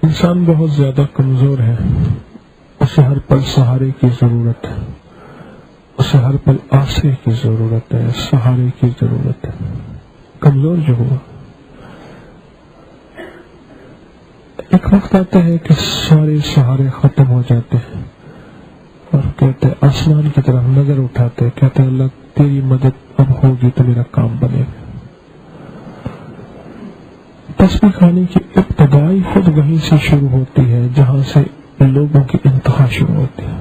انسان بہت زیادہ کمزور ہے، اسے ہر پل سہارے کی ضرورت ہے، اسے ہر پل آسرے کی ضرورت ہے، سہارے کی ضرورت ہے۔ کمزور جو ہوا، ایک وقت آتا ہے کہ سارے سہارے ختم ہو جاتے ہیں اور کہتے ہیں، آسمان کی طرف نظر اٹھاتے ہیں، کہتے ہیں اللہ تیری مدد اب ہوگی تو میرا کام بنے گا۔ تسبیح کھانے کی ابتدائی خود وہیں سے شروع ہوتی ہے جہاں سے لوگوں کی انتہا شروع ہوتی ہے۔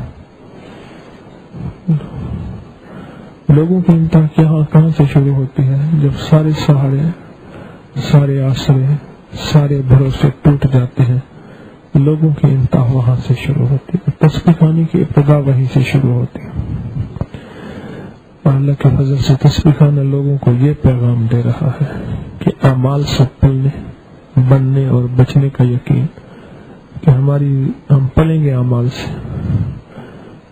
لوگوں کی انتہا کہاں سے شروع ہوتی ہے؟ جب سارے سہارے، سارے آسرے، سارے بھروسے ٹوٹ جاتے ہیں، لوگوں کی انتہا وہاں سے شروع ہوتی ہے۔ تسبیح کھانے کی ابتدا وہیں سے شروع ہوتی ہے۔ اور اللہ کے فضل سے تسبیح خانہ لوگوں کو یہ پیغام دے رہا ہے کہ اعمال سے پلنے، بننے اور بچنے کا یقین کہ ہم پلیں گے اعمال سے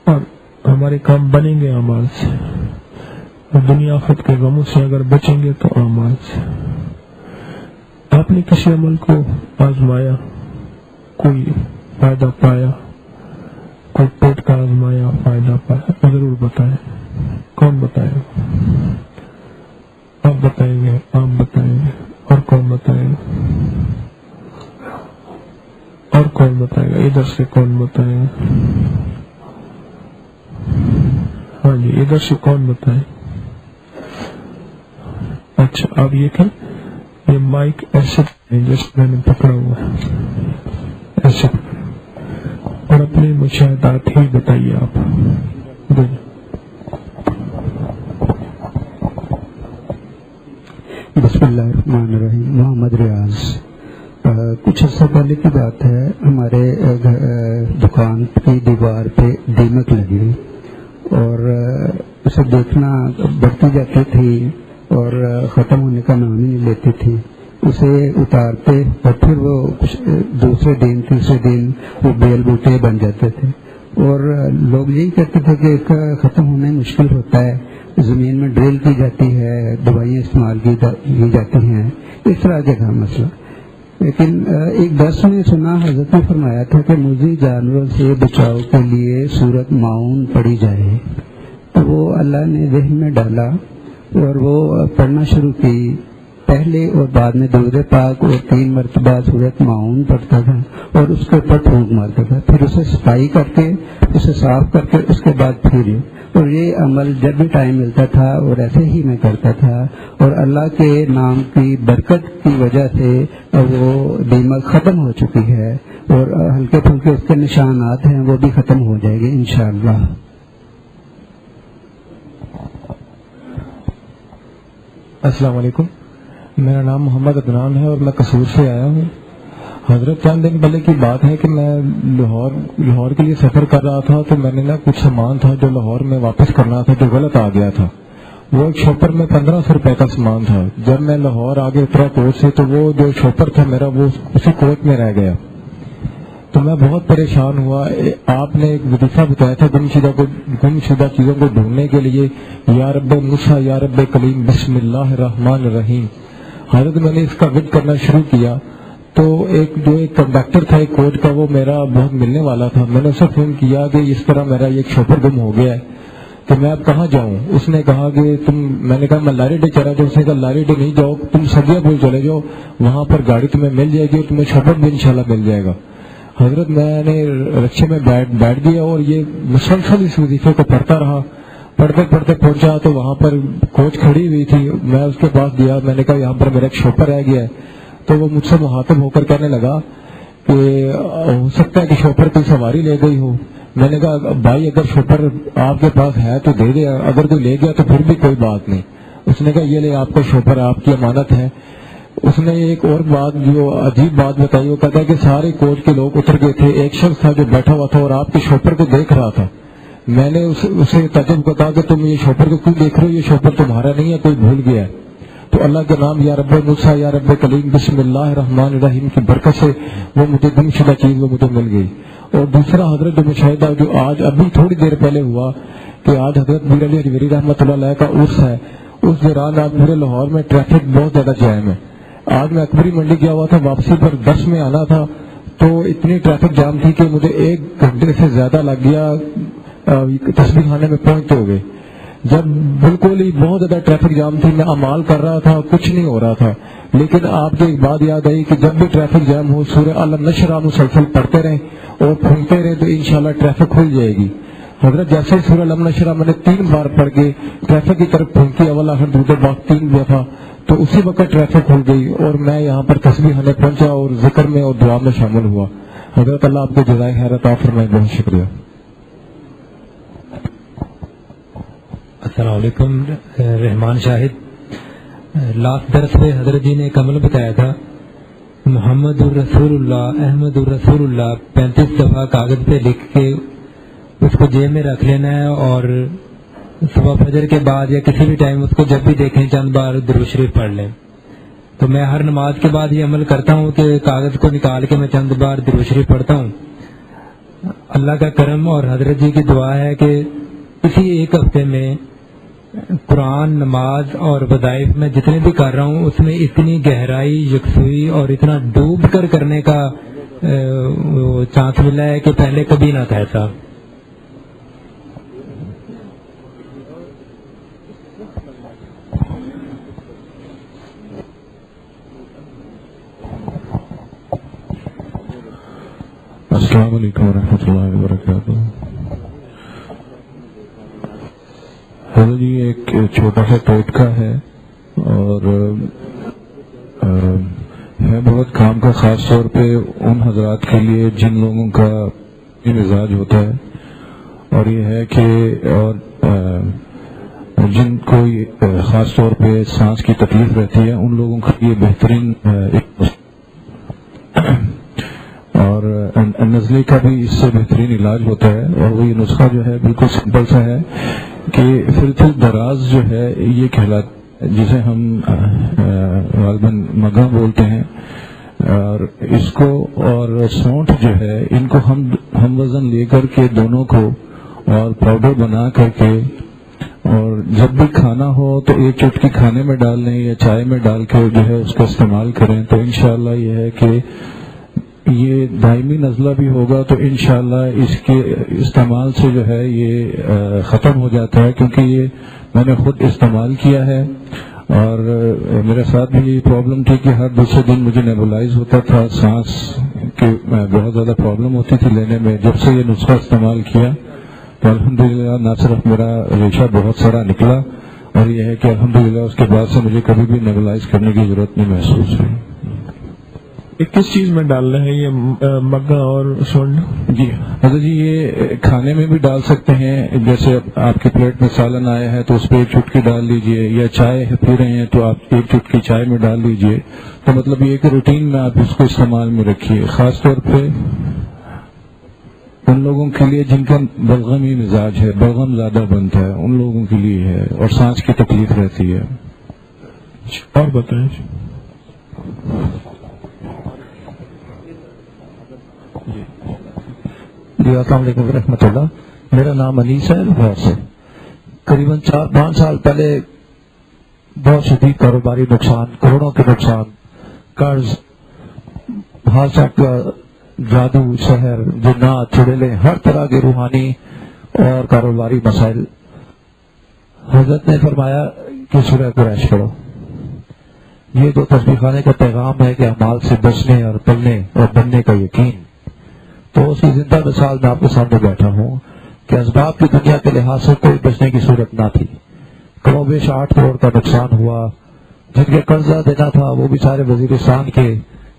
اور ہمارے کام بنیں گے اعمال سے، اور دنیا آخرت کے غموں سے اگر بچیں گے تو اعمال سے۔ آپ نے کسی عمل کو آزمایا، کوئی فائدہ پایا، کوئی پیٹ کا آزمایا فائدہ پایا، ضرور بتائیں۔ کون بتائے گا؟ آپ بتائیں گے، آپ بتائیں گے، اور کون بتائے گا؟ اور کون بتائے گا؟ ادھر سے کون بتائے گا؟ ہاں جی، ادھر سے کون بتائے؟ اچھا، آپ یہ کہ یہ مائک ایسے جیسے میں نے پکڑا ہوا ہے، ایسے، اور اپنے مشاہدات ہی بتائیے آپ۔ بسم اللہ الرحمن الرحیم۔ محمد ریاض۔ کچھ عرصہ پہلے کی بات ہے، ہمارے دکان کی دیوار پہ دیمک لگی اور اسے دیکھنا بڑھتی جاتی تھی اور ختم ہونے کا نام ہی نہیں لیتی تھی۔ اسے اتارتے اور پھر وہ دوسرے دن تیسرے دن وہ بیل بوٹے بن جاتے تھے، اور لوگ یہی کہتے تھے کہ اس کا ختم ہونا مشکل ہوتا ہے، زمین میں ڈرل کی جاتی ہے، دوائیاں استعمال کی جاتی ہیں، اس طرح کا تھا مسئلہ۔ لیکن ایک درس میں سنا، حضرت نے فرمایا تھا کہ موذی جانوروں سے بچاؤ کے لیے سورت معاون پڑھی جائے، تو وہ اللہ نے ذہن میں ڈالا اور وہ پڑھنا شروع کی۔ پہلے اور بعد میں درود پاک اور 3 مرتبہ سورت معاون پڑھتا تھا اور اس کے اوپر پھونک مارتا تھا، پھر اسے صفائی کر کے اسے صاف کر کے اس کے بعد پھر، اور یہ عمل جب بھی ٹائم ملتا تھا اور ایسے ہی میں کرتا تھا، اور اللہ کے نام کی برکت کی وجہ سے وہ دیمک ختم ہو چکی ہے اور ہلکے پھلکے اس کے نشانات ہیں وہ بھی ختم ہو جائے گے انشاءاللہ۔ السلام علیکم، میرا نام محمد عدنان ہے اور میں قصور سے آیا ہوں۔ حضرت چند دن پہلے کی بات ہے کہ میں لاہور کے لیے سفر کر رہا تھا، تو میں نے کچھ سامان تھا جو لاہور میں واپس کرنا تھا جو غلط آ گیا تھا۔ وہ ایک شاپر میں 1500 روپے کا سامان تھا۔ جب میں لاہور آگے اترا کوچ سے تو وہ جو شاپر تھا میرا وہ اسی کوچ میں رہ گیا، تو میں بہت پریشان ہوا۔ آپ نے ایک وظیفہ بتایا تھا گم شدہ چیزوں کو ڈھونڈنے کے لیے، یا رب موسیٰ یا رب کلیم بسم اللہ الرحمن الرحیم۔ حضرت میں نے اس کا ورد کرنا شروع کیا تو ایک کنڈکٹر تھا ایک کوچ کا، وہ میرا بہت ملنے والا تھا۔ میں نے اسے فون کیا کہ اس طرح میرا ایک شوپر گم ہو گیا ہے، تو میں اب کہاں جاؤں؟ اس نے کہا کہ میں نے کہا میں لاری ڈے چلا جاؤں۔ اس نے کہا لاری ڈے نہیں جاؤ، تم سدیا پل چلے جاؤ، وہاں پر گاڑی تمہیں مل جائے گی اور تمہیں شوپر بھی انشاءاللہ مل جائے گا۔ حضرت میں نے رکشے میں بیٹھ گیا اور یہ مسلسل اس وظیفے کو پڑھتا رہا، پڑھتے پہنچا تو وہاں پر کوچ کھڑی ہوئی تھی۔ میں اس کے پاس گیا، میں نے کہا یہاں پر میرا ایک شوپر رہ گیا ہے، تو وہ مجھ سے مخاطب ہو کر کہنے لگا کہ ہو سکتا ہے کہ شوپر کی سواری لے گئی ہو۔ میں نے کہا بھائی اگر شوپر آپ کے پاس ہے تو دے دے، اگر کوئی لے گیا تو پھر بھی کوئی بات نہیں۔ اس نے کہا یہ لے آپ کا شوپر، آپ کی امانت ہے۔ اس نے ایک اور بات جو عجیب بات بتائی، وہ کہتا ہے کہ سارے کوچ کے لوگ اتر گئے تھے، ایک شخص تھا جو بیٹھا ہوا تھا اور آپ کے شوپر کو دیکھ رہا تھا۔ میں نے اسے تعجب کو کہا کہ تم یہ شوپر کو کیوں دیکھ رہے ہو، یہ شوپر تمہارا نہیں ہے، کوئی بھول گیا ہے۔ تو اللہ کے نام یا رب موسیٰ یا رب کلیم بسم اللہ الرحمن الرحیم کی برکت سے وہ مجھے گم شدہ چیز وہ مجھے مل گئی۔ اور دوسرا حضرت جو مشاہدہ جو آج ابھی تھوڑی دیر پہلے ہوا کہ آج حضرت میر علی حجویری رحمۃ اللہ علیہ کا عرس ہے، اس دوران آج پورے لاہور میں ٹریفک بہت زیادہ جام ہے۔ آج میں اکبری منڈی گیا ہوا تھا، واپسی پر 10 میں آنا تھا تو اتنی ٹریفک جام تھی کہ مجھے 1 گھنٹے سے زیادہ لگ گیا تسبیح خانے میں پہنچتے ہوئے. جب بالکل ہی بہت زیادہ ٹریفک جام تھی، میں اعمال کر رہا تھا، کچھ نہیں ہو رہا تھا. لیکن آپ کی ایک بات یاد آئی کہ جب بھی ٹریفک جام ہو سورہ علم نشرح مسلسل پڑھتے رہیں اور پھونکتے رہیں تو انشاءاللہ ٹریفک کھل جائے گی. حضرت جیسے ہی سورہ علم نشرح میں نے 3 بار پڑھ کے ٹریفک کی طرف پھونکی، اول آخر دوسرے باغ 3 دفعہ، تو اسی وقت ٹریفک کھل گئی اور میں یہاں پر تسبیح خانے پہنچا اور ذکر میں اور دعا میں شامل ہوا. حضرت اللہ آپ کو جزائے خیر عطا فرمائے. بہت شکریہ. السلام علیکم. رحمان شاہد. لاسٹ درس میں حضرت جی نے ایک عمل بتایا تھا، محمد الرسول اللہ احمد الرسول اللہ 35 دفعہ کاغذ پہ لکھ کے اس کو جیب میں رکھ لینا ہے، اور صبح فجر کے بعد یا کسی بھی ٹائم اس کو جب بھی دیکھیں چند بار درود شریف پڑھ لیں. تو میں ہر نماز کے بعد یہ عمل کرتا ہوں کہ کاغذ کو نکال کے میں چند بار درود شریف پڑھتا ہوں. اللہ کا کرم اور حضرت جی کی دعا ہے کہ اسی ایک ہفتے میں قرآن، نماز اور وظائف میں جتنے بھی کر رہا ہوں اس میں اتنی گہرائی، یکسوئی اور اتنا ڈوب کر کرنے کا چانس ملا ہے کہ پہلے کبھی نہ تھا ایسا. السلام علیکم ورحمۃ اللہ وبرکاتہ. حضرت جی ایک چھوٹا سا ٹوٹکا ہے اور ہے بہت کام کا، خاص طور پہ ان حضرات کے لیے جن لوگوں کا مزاج ہوتا ہے، اور یہ ہے کہ اور جن کو خاص طور پہ سانس کی تکلیف رہتی ہے ان لوگوں کے لیے بہترین اور نزلے کا بھی اس سے بہترین علاج ہوتا ہے. اور وہ یہ نسخہ جو ہے بالکل سمپل سا ہے کہ فلت دراز جو ہے یہ کہلاتا، جسے ہم غالباً مگا بولتے ہیں، اور اس کو اور سونٹ جو ہے ان کو ہم وزن لے کر کے دونوں کو اور پاؤڈر بنا کر کے، اور جب بھی کھانا ہو تو 1 چٹکی کھانے میں ڈال لیں یا چائے میں ڈال کے جو ہے اس کا استعمال کریں. تو انشاءاللہ یہ ہے کہ یہ دائمی نزلہ بھی ہوگا، تو انشاءاللہ اس کے استعمال سے جو ہے یہ ختم ہو جاتا ہے، کیونکہ یہ میں نے خود استعمال کیا ہے. اور میرے ساتھ بھی یہ پرابلم تھی کہ ہر دوسرے دن مجھے نیبولائز ہوتا تھا، سانس کی بہت زیادہ پرابلم ہوتی تھی لینے میں. جب سے یہ نسخہ استعمال کیا تو الحمدللہ نہ صرف میرا ریشہ بہت سارا نکلا، اور یہ ہے کہ الحمدللہ اس کے بعد سے مجھے کبھی بھی نیبولائز کرنے کی ضرورت نہیں محسوس ہوئی. کس چیز میں ڈالنا ہے یہ مگا اور سونڈ؟ جی حضرت جی یہ کھانے میں بھی ڈال سکتے ہیں، جیسے آپ کی پلیٹ میں سالن آیا ہے تو اس پہ 1 چٹکی ڈال لیجئے، یا چائے پی رہے ہیں تو آپ 1 چٹکی چائے میں ڈال لیجئے. تو مطلب یہ کہ روٹین میں آپ اس کو استعمال میں رکھیے، خاص طور پہ ان لوگوں کے لیے جن کا بلغمی مزاج ہے، بلغم زیادہ بنتا ہے، ان لوگوں کے لیے ہے، اور سانس کی تکلیف رہتی ہے. اور بتائیں. جی السلام علیکم ورحمۃ اللہ. میرا نام انیس ہے لاہور سے. قریباً 4-5 سال پہلے بہت شدید کاروباری نقصان، کروڑوں کے نقصان، قرض، حادثہ کا، جادو، سحر، جنات، چڑیلیں، ہر طرح کے روحانی اور کاروباری مسائل. حضرت نے فرمایا کہ سورہ قریش پڑھو. یہ تو تسبیح خانے کا پیغام ہے کہ اعمال سے بچنے اور پلنے اور بننے کا یقین. تو اس کی زندہ مثال میں آپ کے سامنے بیٹھا ہوں کہ اسباب کی دنیا کے لحاظ سے کوئی بچنے کی صورت نہ تھی. کم و بیش 8 کروڑ کا نقصان ہوا. جن کے قرضہ دینا تھا وہ بھی سارے وزیرستان کے،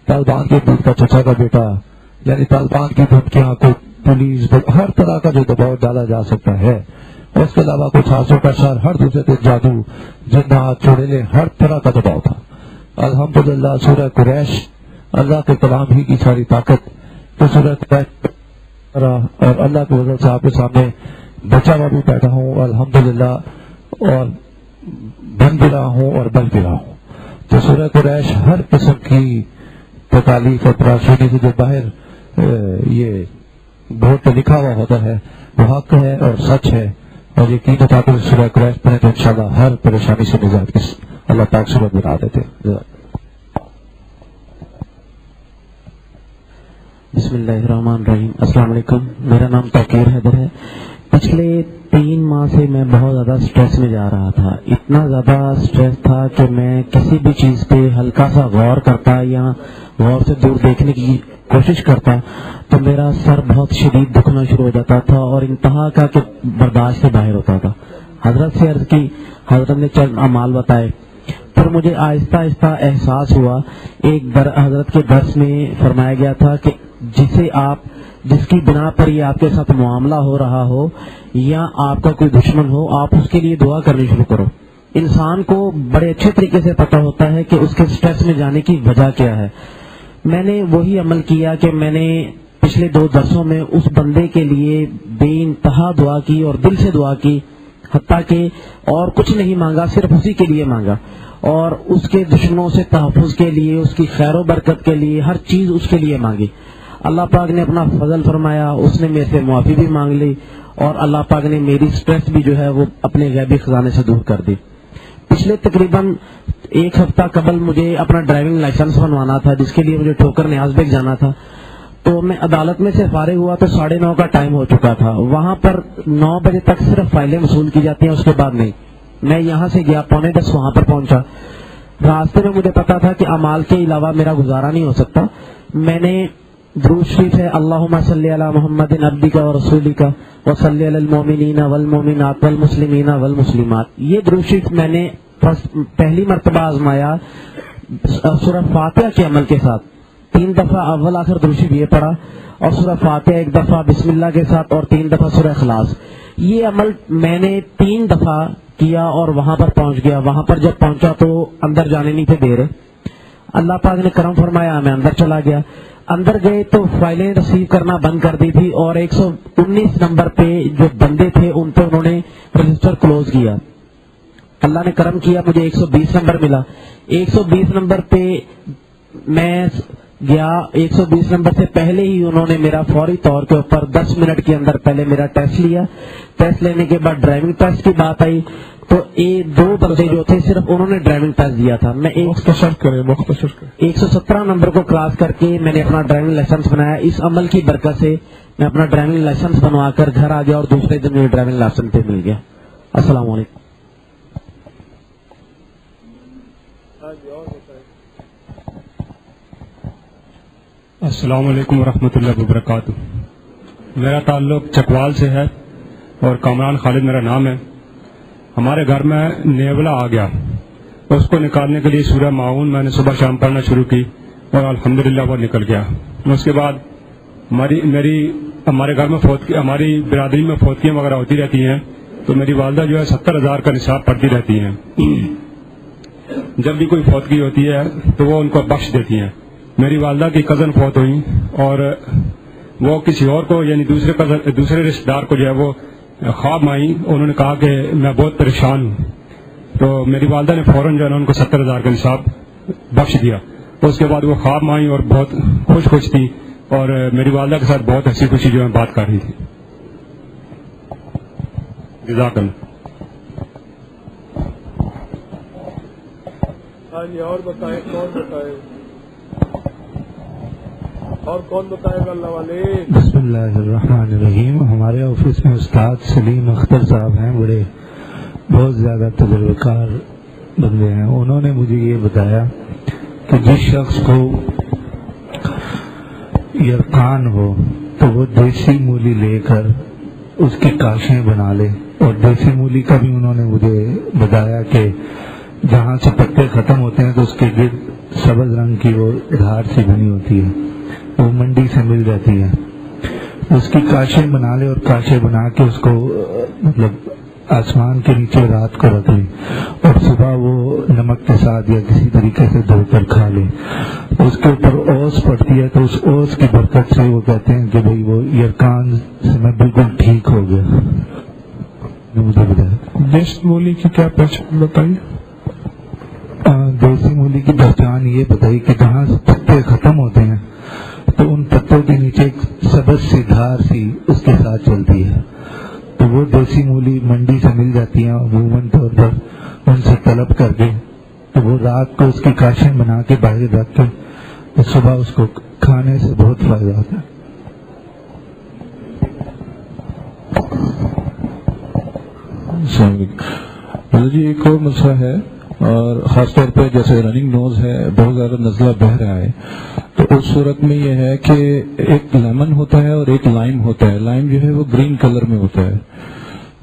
طالبان کے دودھ کا چچا کا بیٹا، یعنی طالبان کی دھمکیاں، کوئی پولیس، ہر طرح کا جو دباؤ ڈالا جا سکتا ہے. اس کے علاوہ کچھ حادثوں کا شر، ہر دوسرے دن جادو، جنات، چڑیلیں، ہر طرح کا دباؤ تھا. الحمدللہ سورہ قریش اللہ کے کلام ہی کی ساری طاقت، تو سورہ قریش اور اللہ کے وجہ سے آپ کے سامنے بچا ہوا بھی بیٹھا ہوں الحمدللہ، اور بن بھی رہا ہوں اور بل بھی رہا ہوں. تو سورہ قریش ہر قسم کی تکالیف اور پریشانی سے جو باہر یہ بورڈ پہ لکھا ہوا ہوتا ہے وہ حق ہے اور سچ ہے، اور یقین تھا کہ سورہ قریش پڑھیں تو انشاءاللہ ہر پریشانی سے نجات کی اللہ پاک صورت بنا دیتے. بسم اللہ الرحمن الرحیم. السلام علیکم. میرا نام توقیر حیدر ہے. پچھلے 3 ماہ سے میں بہت زیادہ سٹریس میں جا رہا تھا. اتنا زیادہ سٹریس تھا کہ میں کسی بھی چیز پہ ہلکا سا غور کرتا یا غور سے دور دیکھنے کی کوشش کرتا تو میرا سر بہت شدید دکھنا شروع ہو جاتا تھا اور انتہا کا کہ برداشت سے باہر ہوتا تھا. حضرت سے عرض کی, حضرت نے چند اعمال بتائے. پھر مجھے آہستہ آہستہ احساس ہوا. ایک حضرت کے درس میں فرمایا گیا تھا کہ جس کی بنا پر یہ آپ کے ساتھ معاملہ ہو رہا ہو یا آپ کا کوئی دشمن ہو, آپ اس کے لیے دعا کرنی شروع کرو. انسان کو بڑے اچھے طریقے سے پتہ ہوتا ہے کہ اس کے سٹریس میں جانے کی وجہ کیا ہے. میں نے وہی عمل کیا کہ میں نے پچھلے 2 درسوں میں اس بندے کے لیے بے انتہا دعا کی اور دل سے دعا کی, حتیٰ کہ اور کچھ نہیں مانگا, صرف اسی کے لیے مانگا اور اس کے دشمنوں سے تحفظ کے لیے, اس کی خیر و برکت کے لیے, ہر چیز اس کے لیے مانگی. اللہ پاک نے اپنا فضل فرمایا, اس نے میرے سے معافی بھی مانگ لی اور اللہ پاک نے میری سٹریس بھی جو ہے وہ اپنے غیبی خزانے سے دور کر دی. پچھلے تقریباً 1 ہفتہ قبل مجھے اپنا ڈرائیونگ لائسنس بنوانا تھا, جس کے لیے مجھے ٹھوکر نیاز بیگ جانا تھا. تو میں عدالت میں سے فارغ ہوا تو 9:30 کا ٹائم ہو چکا تھا. وہاں پر 9 بجے تک صرف فائلیں وصول کی جاتی ہیں, اس کے بعد نہیں. میں یہاں سے گیا 9:45 وہاں پر پہنچا. راستے میں مجھے پتا تھا کہ اعمال کے علاوہ میرا گزارا نہیں ہو سکتا. میں نے درود شریف ہے اللہم صلی علی محمد عبدک و رسولک وصلی علی المؤمنین والمؤمنات والمسلمین والمسلمات, یہ درود شریف میں نے پہلی مرتبہ آزمایا سورہ فاتحہ کے عمل کے ساتھ. 3 دفعہ اول آخر درود شریف یہ پڑھا اور سورہ فاتحہ 1 دفعہ بسم اللہ کے ساتھ اور 3 دفعہ سورہ اخلاص. یہ عمل میں نے 3 دفعہ کیا اور وہاں پر پہنچ گیا. وہاں پر جب پہنچا تو اندر جانے نہیں تھے دے رہے. اللہ پاک نے کرم فرمایا, میں اندر چلا گیا. اندر گئے تو فائلیں ریسیو کرنا بند کر دی تھی اور 119 نمبر پہ جو بندے تھے ان پہ انہوں نے رجسٹر کلوز کیا. اللہ نے کرم کیا, مجھے 120 نمبر ملا. 120 نمبر پہ میں گیا. 120 نمبر سے پہلے ہی انہوں نے میرا فوری طور کے اوپر 10 منٹ کے اندر پہلے میرا ٹیسٹ لیا. ٹیسٹ لینے کے بعد ڈرائیونگ ٹیسٹ کی بات آئی تو 2 بندے جو تھے صرف انہوں نے ڈرائیونگ ٹیسٹ دیا تھا. میں 117 نمبر کو کراس کر کے میں نے اپنا ڈرائیونگ لائسنس بنایا. اس عمل کی برکت سے میں اپنا ڈرائیونگ لائسنس بنوا کر گھر آ گیا اور دوسرے دن مجھے ڈرائیونگ لائسنس پہ مل گیا. السلام علیکم. السلام علیکم ورحمۃ اللہ وبرکاتہ. میرا تعلق چکوال سے ہے اور کامران خالد میرا نام ہے. ہمارے گھر میں نیولا آ گیا, اس کو نکالنے کے لیے سورہ معاون میں نے صبح شام پڑھنا شروع کی اور الحمدللہ وہ نکل گیا. اس کے بعد ہمارے گھر میں ہماری برادری میں فوتیاں وغیرہ ہوتی رہتی ہیں تو میری والدہ جو ہے 70,000 کا نصاب پڑھتی رہتی ہیں. جب بھی کوئی فوتگی ہوتی ہے تو وہ ان کو بخش دیتی ہیں. میری والدہ کی کزن فوت ہوئی اور وہ کسی اور کو یعنی دوسرے رشتہ دار کو جو ہے وہ خواب میں آئی. انہوں نے کہا کہ میں بہت پریشان ہوں, تو میری والدہ نے فوراً جو ہے ان کو 70,000 کا نصاب بخش دیا. اس کے بعد وہ خواب میں آئی اور بہت خوش تھی اور میری والدہ کے ساتھ بہت ہنسی خوشی جو ہے بات کر رہی تھی. جزاک اللہ. اور کون بتائے گا اللہ والے. بسم اللہ الرحمن الرحیم. ہمارے آفس میں استاد سلیم اختر صاحب ہیں, بہت زیادہ تجربہ کار بندے ہیں. انہوں نے مجھے یہ بتایا کہ جس شخص کو یرقان ہو تو وہ دیسی مولی لے کر اس کی کاشیں بنا لے. اور دیسی مولی کا بھی انہوں نے مجھے بتایا کہ جہاں سے پتے ختم ہوتے ہیں تو اس کے گرد سبز رنگ کی وہ دھار سی بنی ہوتی ہے, وہ منڈی سے مل جاتی ہے. اس کی کاشیں بنا لے اور کاشیں بنا کے اس کو مطلب آسمان کے نیچے رات کو رکھ لے اور صبح وہ نمک کے ساتھ یا کسی طریقے سے دھو کر کھا لے. اس کے اوپر اوس پڑتی ہے تو اس اوس کی برکت سے وہ کہتے ہیں کہ بھئی وہ یرقان سے میں بالکل ٹھیک ہو گیا. مجھے بتایا دیسی مولی کی کیا پہچان بتائیے. دیسی مولی کی پہچان یہ بتائی کہ جہاں پتے ختم ہوتے ہیں تو ان پتوں کے نیچے ایک سبز سی دھار سی اس کے ساتھ چلتی ہے. تو وہ دیسی مولی منڈی سے مل جاتی ہیں عموماً طور پر ان سے طلب کر کے, تو وہ رات کو اس کی کاشیں بنا کے باہر رکھ کے تو صبح اس کو کھانے سے بہت فائدہ ہوتا ہے. جی ایک اور مسئلہ ہے، اور خاص طور پہ جیسے رننگ نوز ہے، بہت زیادہ نزلہ بہہ رہا ہے، تو اس صورت میں یہ ہے کہ ایک لیمن ہوتا ہے اور ایک لائم ہوتا ہے. لائم جو ہے وہ گرین کلر میں ہوتا ہے،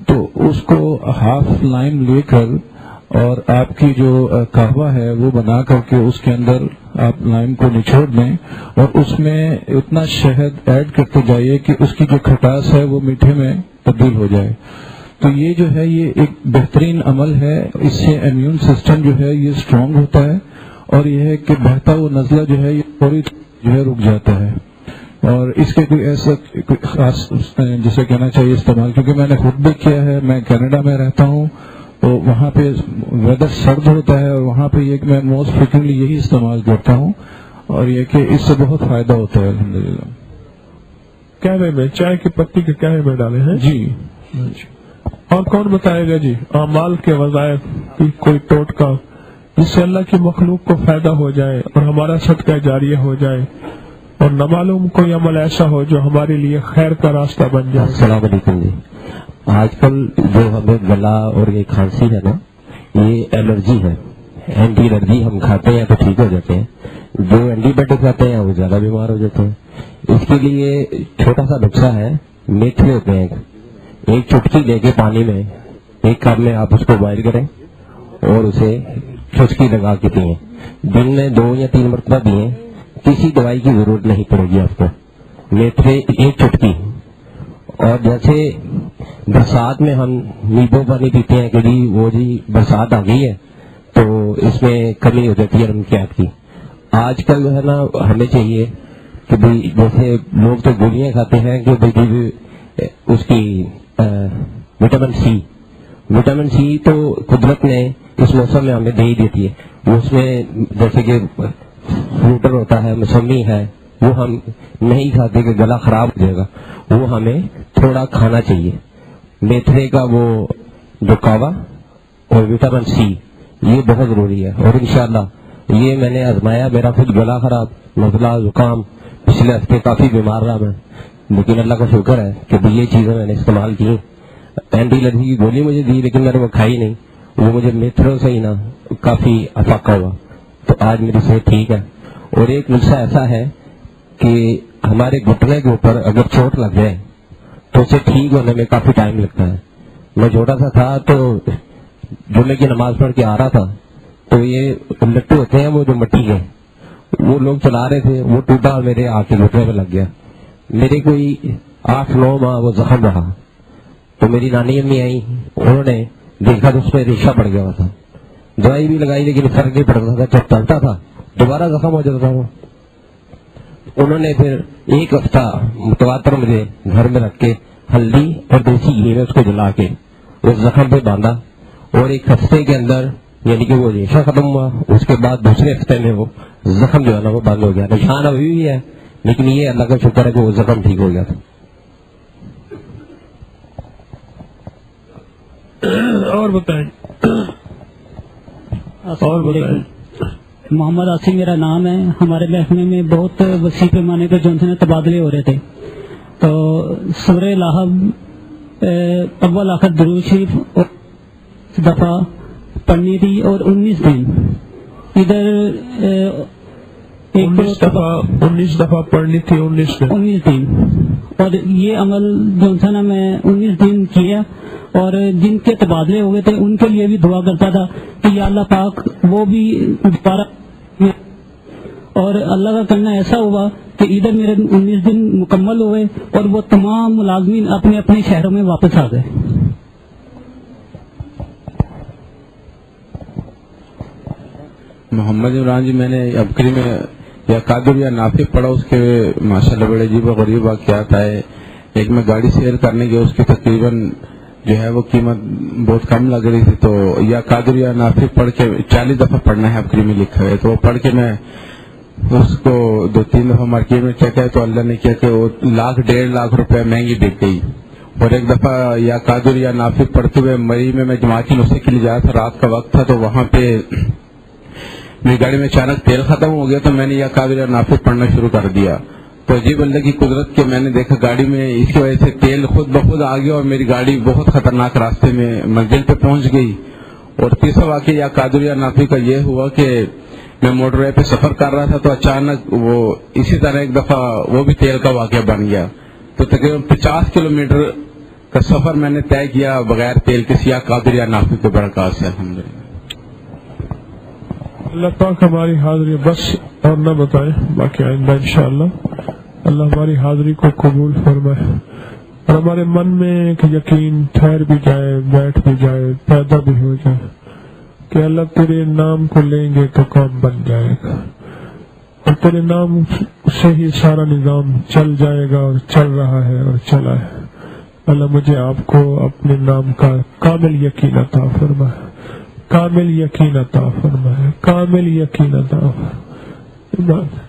تو اس کو ہاف لائم لے کر اور آپ کی جو قہوہ ہے وہ بنا کر کے اس کے اندر آپ لائم کو نچوڑ دیں اور اس میں اتنا شہد ایڈ کرتے جائیے کہ اس کی جو کھٹاس ہے وہ میٹھے میں تبدیل ہو جائے. تو یہ جو ہے یہ ایک بہترین عمل ہے، اس سے امیون سسٹم جو ہے یہ اسٹرانگ ہوتا ہے، اور یہ ہے کہ بہتا وہ نزلہ جو ہے یہ فوری جو ہے رک جاتا ہے. اور اس کے کوئی ایسا کوئی خاص جسے کہنا چاہیے استعمال، کیونکہ میں نے خود بھی کیا ہے، میں کینیڈا میں رہتا ہوں تو وہاں پہ ویدر سرد ہوتا ہے، اور وہاں پہ یہ کہ میں موسٹ فریکوینٹلی یہی استعمال کرتا ہوں، اور یہ کہ اس سے بہت فائدہ ہوتا ہے الحمدللہ. قہوے میں چائے کی پتی کے قہوے میں ڈالے ہیں جی. اور کون بتائے گا جی اعمال کے وظائف کی کوئی ٹوٹکا جس سے اللہ کی مخلوق کو فائدہ ہو جائے اور ہمارا صدقہ جاریہ ہو جائے، اور نہ معلوم کوئی عمل ایسا ہو جو ہمارے لیے خیر کا راستہ بن جائے. السلام علیکم جی. آج کل جو ہمیں گلا اور یہ کھانسی ہے نا، یہ الرجی ہے. اینٹی الرجی ہم کھاتے ہیں تو ٹھیک ہو جاتے ہیں، جو اینٹی بایوٹک کھاتے ہیں وہ زیادہ بیمار ہو جاتے ہیں. اس کے لیے چھوٹا سا نسخہ ہے، میتھے ہوتے ہیں، ایک چٹکی لے کے پانی میں ایک کپ میں آپ اس کو بوائل کریں اور اسے چسکی لگا کے پئیں. دن میں 2 یا 3 مرتبہ پئیں، کسی دوائی کی ضرورت نہیں پڑے گی آپ کو. میتھے ایک چٹکی. اور جیسے برسات میں ہم نیبو پانی پیتے ہیں کہ جی وہ جی برسات آ گئی ہے تو اس میں کمی ہو جاتی ہے نمکیات کی. آج کل جو ہے نا ہمیں چاہیے کہ بھائی جیسے لوگ تو گولیاں کھاتے ہیں کہ بھائی اس کی وٹامن سی تو قدرت نے اس موسم میں ہمیں دے ہی دیتی ہے. اس میں جیسے کہ فروٹر ہوتا ہے، موسمی ہے، وہ ہم نہیں کھاتے کہ گلا خراب ہو جائے گا، وہ ہمیں تھوڑا کھانا چاہیے. میتھے کا وہ جو کاوا اور وٹامن سی یہ بہت ضروری ہے. اور انشاءاللہ یہ میں نے آزمایا، میرا خود گلا خراب، نزلہ، زکام، پچھلے ہفتے کافی بیمار رہا میں، لیکن اللہ کا شکر ہے کہ یہ چیزیں میں نے استعمال کی. اینٹی الرجی کی گولی مجھے دی لیکن میں نے وہ کھائی نہیں، وہ مجھے میتھروں سے ہی نا کافی افاقہ ہوا، تو آج میری صحت ٹھیک ہے. اور ایک نسخہ ایسا ہے کہ ہمارے گھٹنے کے اوپر اگر چوٹ لگ جائے تو اسے ٹھیک ہونے میں کافی ٹائم لگتا ہے. میں چھوٹا سا تھا تو جمعے کی نماز پڑھ کے آ رہا تھا تو یہ لٹو ہوتے ہیں وہ جو مٹی کے، وہ لوگ چلا رہے تھے، وہ ٹوٹا میرے آ کے گھٹنے میں لگ گیا. میرے کوئی 8-9 ماہ وہ زخم رہا. تو میری نانی امی آئی، انہوں نے دیکھا تو اس میں ریشہ پڑ گیا ہوا تھا. دوائی بھی لگائی لیکن فرق نہیں پڑتا تھا. جب چلتا تھا دوبارہ زخم ہو جاتا تھا. وہ انہوں نے پھر 1 ہفتہ متواتر مجھے گھر میں رکھ کے ہلدی اور دیسی گھی میں اس کو جلا کے اس زخم پہ باندھا، اور 1 ہفتے کے اندر یعنی کہ وہ ریشہ ختم ہوا. اس کے بعد دوسرے ہفتے میں وہ زخم جو ہے نا وہ بند ہو گیا. نشان ابھی بھی ہے لیکن یہ اللہ کا شکر ہے کہ وہ زخم ٹھیک ہو گیا تھا. اور بتائیں. محمد آصف میرا نام ہے. ہمارے محکمے میں بہت وسیع پیمانے پہ جو ہے تبادلے ہو رہے تھے، تو سورہ لاحب اول آخر درود شریف دفعہ پڑھنی تھی، اور 19 دن ادھر 19 دفعہ پڑھنی تھی. 19 دن. اور یہ عمل جو تھا نا میں 19 دن کیا، اور جن کے تبادلے ہو گئے تھے ان کے لیے بھی دعا کرتا تھا کہ یا اللہ پاک وہ بھی دوبارہ. اور اللہ کا کرنا ایسا ہوا کہ ادھر میرے 19 دن مکمل ہوئے اور وہ تمام ملازمین اپنے اپنے شہروں میں واپس آ گئے. محمد عمران جی، میں نے ابکری میں یا قادر یا نافع پڑھا، اس کے ماشاءاللہ بڑے عجیب و غریب واقعات آئے. ایک میں گاڑی سیل کرنے گیا، اس کی تقریباً جو ہے وہ قیمت بہت کم لگ رہی تھی، تو یا قادر یا نافع پڑھ کے 40 دفعہ پڑھنا ہے ابکری میں لکھا ہے. تو وہ پڑھ کے میں اس کو 2-3 دفعہ مارکیٹ میں چیک ہے تو اللہ نے کیا کہ وہ 1.5 لاکھ روپے مہنگی بک گئی. اور ایک دفعہ یا قادر یا نافع پڑھتے ہوئے مری میں جماعتی نسخے کے لیے جا تھا، رات کا وقت تھا، تو وہاں پہ میری گاڑی میں اچانک تیل ختم ہو گیا تو میں نے یا قادر یا نافع پڑھنا شروع کر دیا. تو عجیب اللہ کی قدرت کے میں نے دیکھا گاڑی میں اس کی وجہ سے تیل خود بخود آ گیا اور میری گاڑی بہت خطرناک راستے میں منزل پہ پہنچ گئی. اور تیسرا واقعہ یا قادریہ نافی کا یہ ہوا کہ میں موٹر وے پہ سفر کر رہا تھا تو اچانک وہ اسی طرح ایک دفعہ وہ بھی تیل کا واقعہ بن گیا، تو تقریباً 50 کلومیٹر کا سفر میں نے طے کیا بغیر تیل کے سیاہ قادریہ نافی کے برکات سے الحمدللہ۔ اللہ پاک ہماری حاضری بس اور نہ بتائیں، باقی آئندہ انشاءاللہ اللہ ہماری حاضری کو قبول فرمائے اور ہمارے من میں ایک یقین ٹھہر بھی جائے، بیٹھ بھی جائے، پیدا بھی ہو جائے کہ اللہ تیرے نام کو لیں گے تو کام بن جائے گا اور تیرے نام سے ہی سارا نظام چل جائے گا اور چل رہا ہے اور چلا ہے۔ اللہ مجھے آپ کو اپنے نام کا کامل یقین عطا فرمائے، کامل یقین عطا فرمائے، کامل یقین عطا فرمائے۔